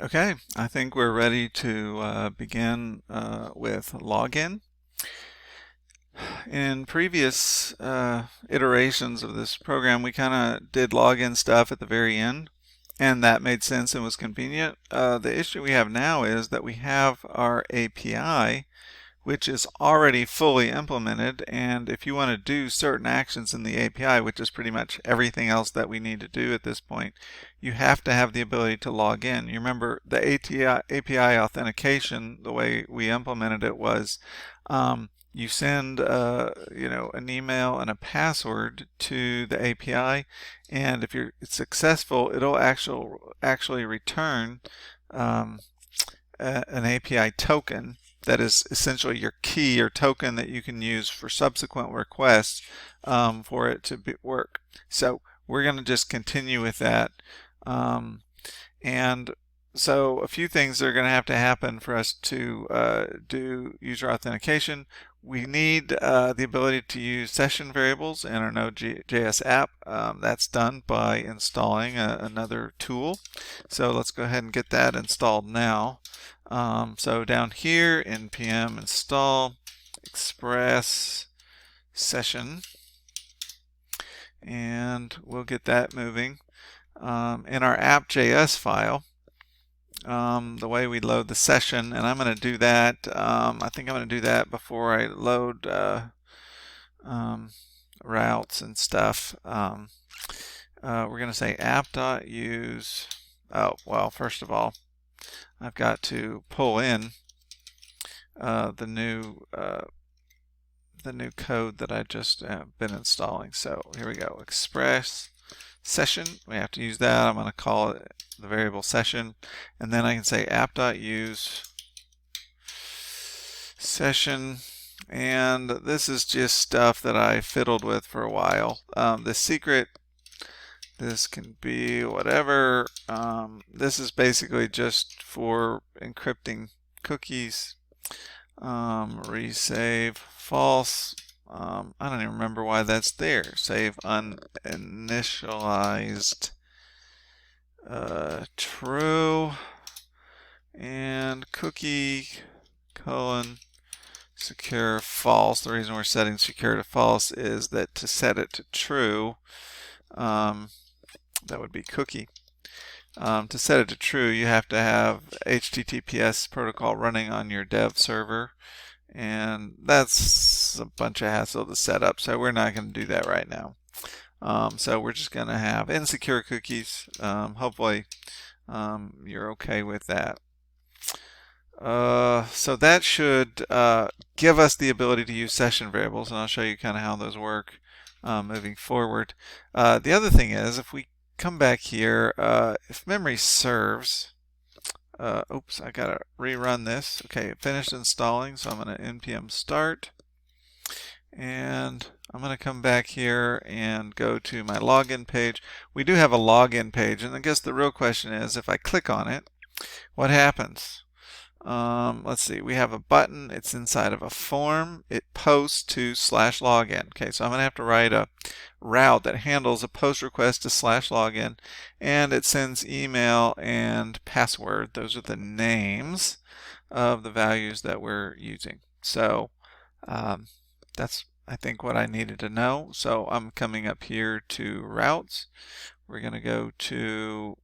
Okay, I think we're ready to begin with login. In previous iterations of this program, we kind of did login stuff at the very end, and that made sense and was convenient. The issue we have now is that we have our API, which is already fully implemented, and if you want to do certain actions in the API, which is pretty much everything else that we need to do at this point, you have to have the ability to log in. You remember the API authentication, the way we implemented it was you send an email and a password to the API, and if you're successful, it'll actually return an API token that is essentially your key or token that you can use for subsequent requests for it to work. So we're going to just continue with that. And so a few things are going to happen for us to do user authentication. We need the ability to use session variables in our NodeJS app. That's done by installing another tool. So let's go ahead and get that installed now. So down here, npm install express session, and we'll get that moving. In our app.js file, the way we load the session, and I'm going to do that, I think I'm going to do that before I load routes and stuff. We're going to say app.use, first of all, I've got to pull in the new code that I just been installing. So here we go, express session. We have to use that. I'm going to call it the variable session, and then I can say app.use session, and this is just stuff that I fiddled with for a while. The secret, this can be whatever. This is basically just for encrypting cookies. Resave false. I don't even remember why that's there. Save uninitialized true, and cookie colon secure false. The reason we're setting secure to false is that to set it to true, that would be cookie. To set it to true, you have to have HTTPS protocol running on your dev server, and that's a bunch of hassle to set up, so we're not going to do that right now. So we're just going to have insecure cookies. Hopefully you're okay with that. So that should give us the ability to use session variables, and I'll show you kind of how those work moving forward. The other thing is, if we come back here, if memory serves, oops, I gotta rerun this. Okay, it finished installing, so I'm going to npm start, and I'm going to come back here and go to my login page. We do have a login page, and I guess the real question is, if I click on it, what happens? Let's see, we have a button, it's inside of a form, it posts to /login. Okay, so I'm going to have to write a route that handles a post request to /login, and it sends email and password. Those are the names of the values that we're using. So that's, I think, what I needed to know. So I'm coming up here to routes. We're going to go to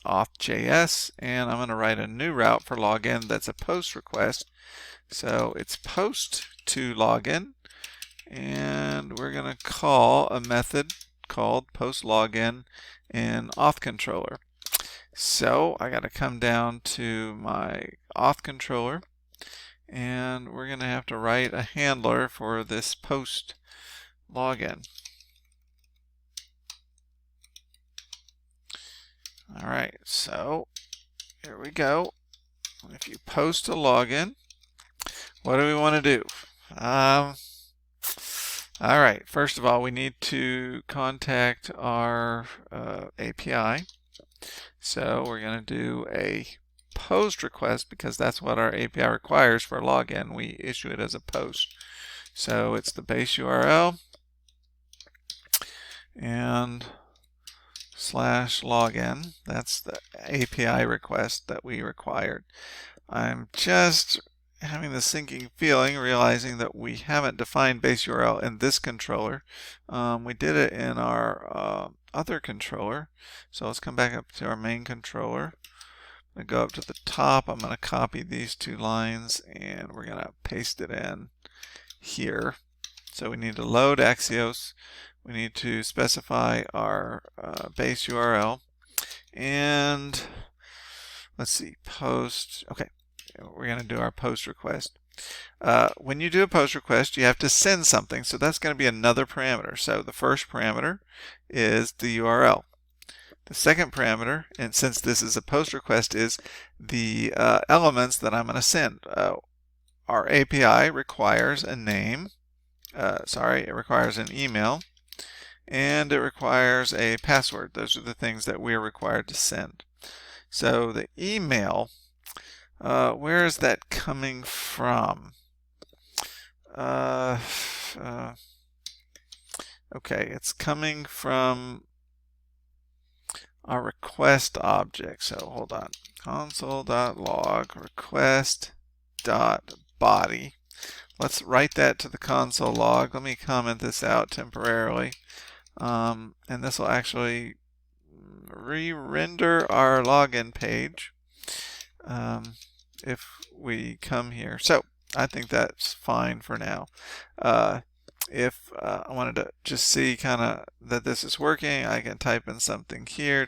auth.js, and I'm going to write a new route for login that's a post request. So it's post to login, and we're going to call a method called post login in auth controller. So I got to come down to my auth controller, and we're going to have to write a handler for this post login. Alright, so here we go. If you post a login, what do we want to do? Alright, first of all, we need to contact our API. So we're going to do a post request because that's what our API requires for a login. We issue it as a post. So it's the base URL, and /login. That's the API request that we required. I'm just having the sinking feeling, realizing that we haven't defined base URL in this controller. We did it in our other controller. So let's come back up to our main controller. I'm going to go up to the top. I'm going to copy these 2 lines and we're going to paste it in here. So we need to load Axios. We need to specify our base URL. And let's see, post. Okay, we're going to do our post request. When you do a post request, you have to send something. So that's going to be another parameter. So the first parameter is the URL. The second parameter, and since this is a post request, is the elements that I'm going to send. Our API requires a name. It requires an email. And it requires a password. Those are the things that we're required to send. So the email, where is that coming from? Okay, it's coming from our request object. So hold on. Console.log request.body. Let's write that to the console log. Let me comment this out temporarily. And this will actually re-render our login page if we come here. So I think that's fine for now. If I wanted to just see kind of that this is working, I can type in something here,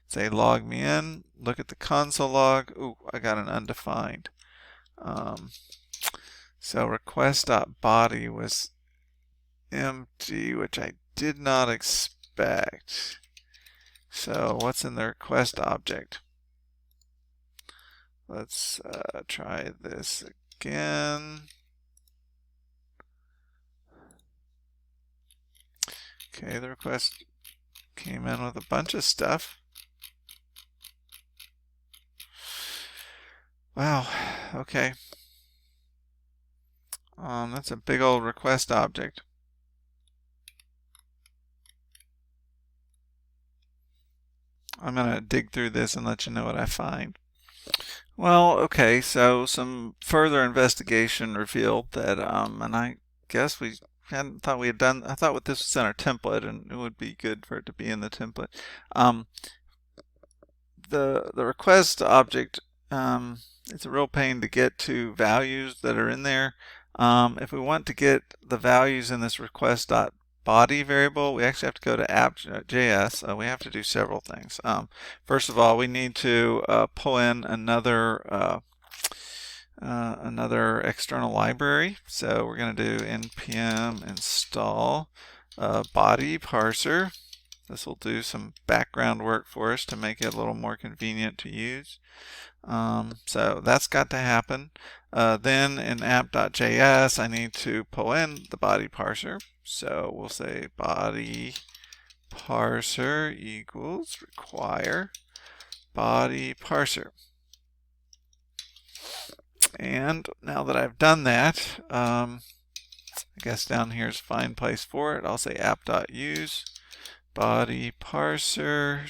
say log me in, look at the console log. Ooh, I got an undefined. So request.body was empty, which I did not expect. So what's in the request object? Let's try this again. Okay, the request came in with a bunch of stuff. Wow, okay. That's a big old request object. I'm going to dig through this and let you know what I find. Well, okay, so some further investigation revealed that, and I guess we hadn't thought we had done, I thought this was in our template and it would be good for it to be in the template. The request object, it's a real pain to get to values that are in there. If we want to get the values in this request.body variable, we actually have to go to app.js. We have to do several things. First of all, we need to pull in another external library. So we're going to do npm install body parser. This will do some background work for us to make it a little more convenient to use. So that's got to happen. Then in app.js, I need to pull in the body parser. So we'll say body parser equals require body parser. And now that I've done that, I guess down here is a fine place for it. I'll say app.use body parser.url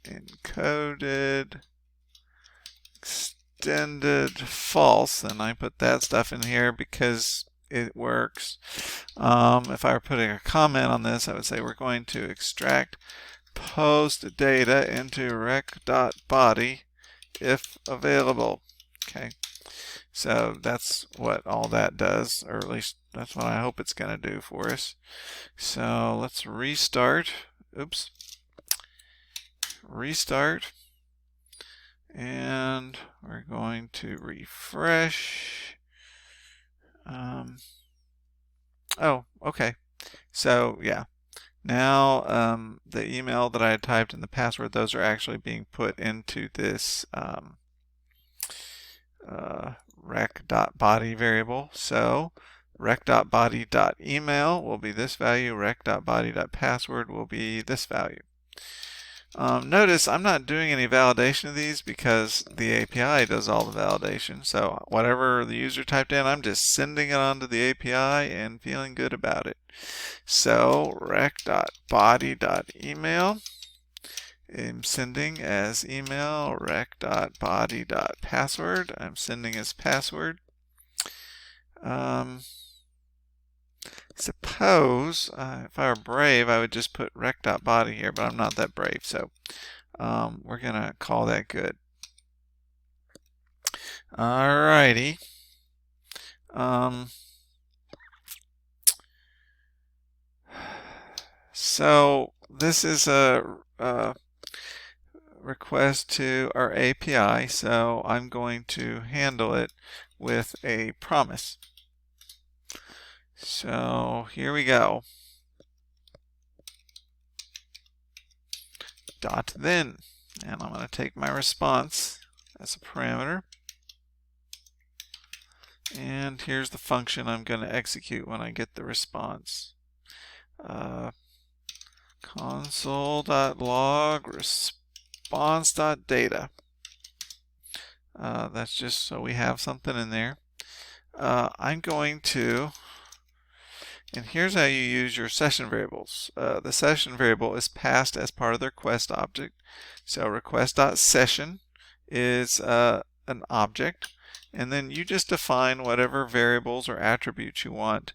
encoded extended false, and I put that stuff in here because it works. If I were putting a comment on this, I would say we're going to extract post data into rec.body if available. Okay, so that's what all that does, or at least that's what I hope it's going to do for us. So let's restart. Oops. Restart. And we're going to refresh. Oh, okay. So yeah. Now the email that I had typed and the password, those are actually being put into this rec.body variable. So rec.body.email will be this value, rec.body.password will be this value. Notice I'm not doing any validation of these because the API does all the validation. So whatever the user typed in, I'm just sending it onto the API and feeling good about it. So rec.body.email, I'm sending as email. Rec.body.password, I'm sending as password. Suppose if I were brave, I would just put rec.body here, but I'm not that brave, so we're gonna call that good. Alrighty. So this is a request to our API, so I'm going to handle it with a promise. So here we go. Dot then, and I'm going to take my response as a parameter, and here's the function I'm going to execute when I get the response. Console.log response.data. That's just so we have something in there. I'm going to, and here's how you use your session variables. The session variable is passed as part of the request object. So request.session is an object, and then you just define whatever variables or attributes you want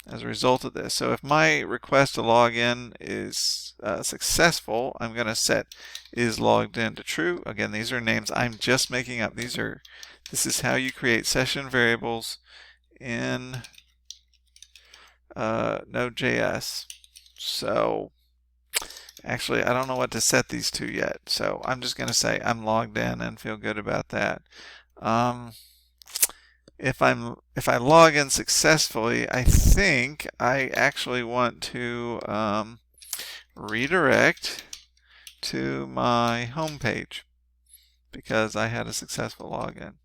as a result of this. So if my request to log in is successful, I'm going to set is logged in to true. Again, these are names I'm just making up. This is how you create session variables in NodeJS. So actually, I don't know what to set these to yet. So I'm just going to say I'm logged in and feel good about that. If I log in successfully, I think I actually want to redirect to my home page because I had a successful login.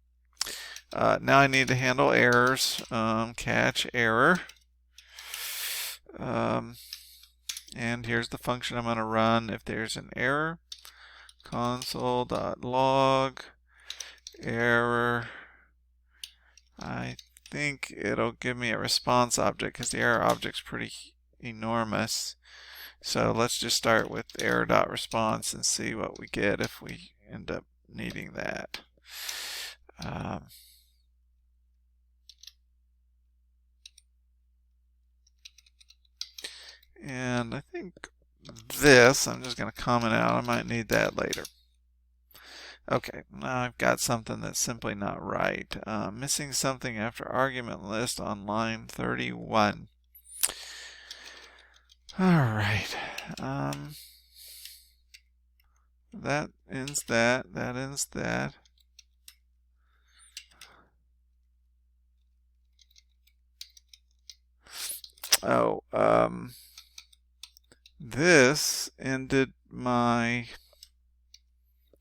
Now I need to handle errors. Catch error. And here's the function I'm going to run if there's an error. Console.log error. I think it'll give me a response object because the error object's pretty enormous. So let's just start with error.response and see what we get if we end up needing that. And I think this, I'm just going to comment out. I might need that later. Okay, now I've got something that's simply not right. Missing something after argument list on line 31. All right. That ends that. That ends that. Oh, this ended my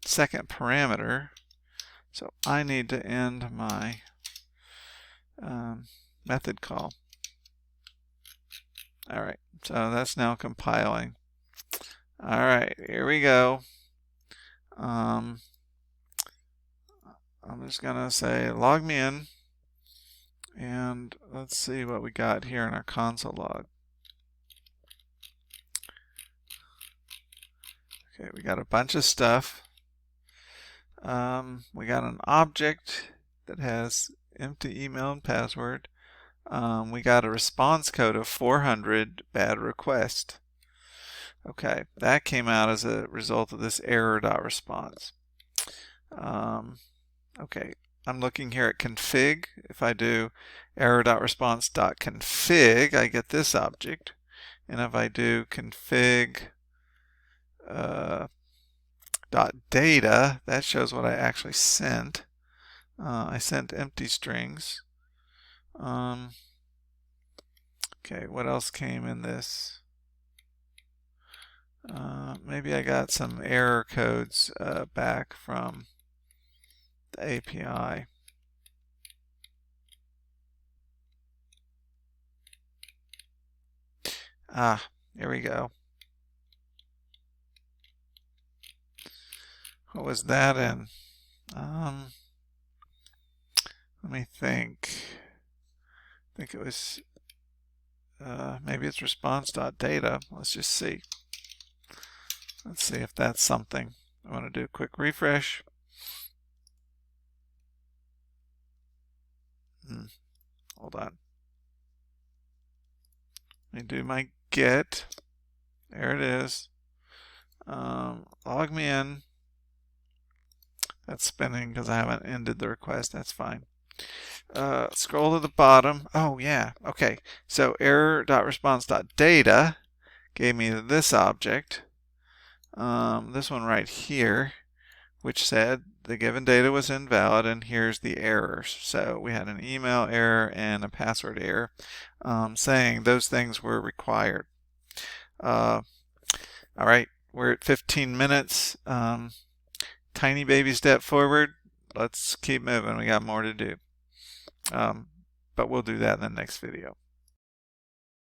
second parameter, so I need to end my method call. All right, so that's now compiling. All right, here we go. I'm just gonna say log me in, and let's see what we got here in our console log. Okay, we got a bunch of stuff. We got an object that has empty email and password. We got a response code of 400 bad request. Okay, that came out as a result of this error.response. Okay, I'm looking here at config. If I do error.response.config, I get this object. And if I do config .data, that shows what I actually sent. I sent empty strings. Okay, what else came in this? Maybe I got some error codes back from the API. Here we go. What was that in? Let me think. I think it was, maybe it's response.data. Let's just see. Let's see if that's something. I want to do a quick refresh. Hold on. Let me do my get. There it is. Log me in. That's spinning because I haven't ended the request. That's fine. Scroll to the bottom. Oh, yeah. Okay. So error.response.data gave me this object. This one right here, which said the given data was invalid, and here's the errors. So we had an email error and a password error, saying those things were required. All right, we're at 15 minutes. Tiny baby step forward. Let's keep moving. We got more to do. But we'll do that in the next video.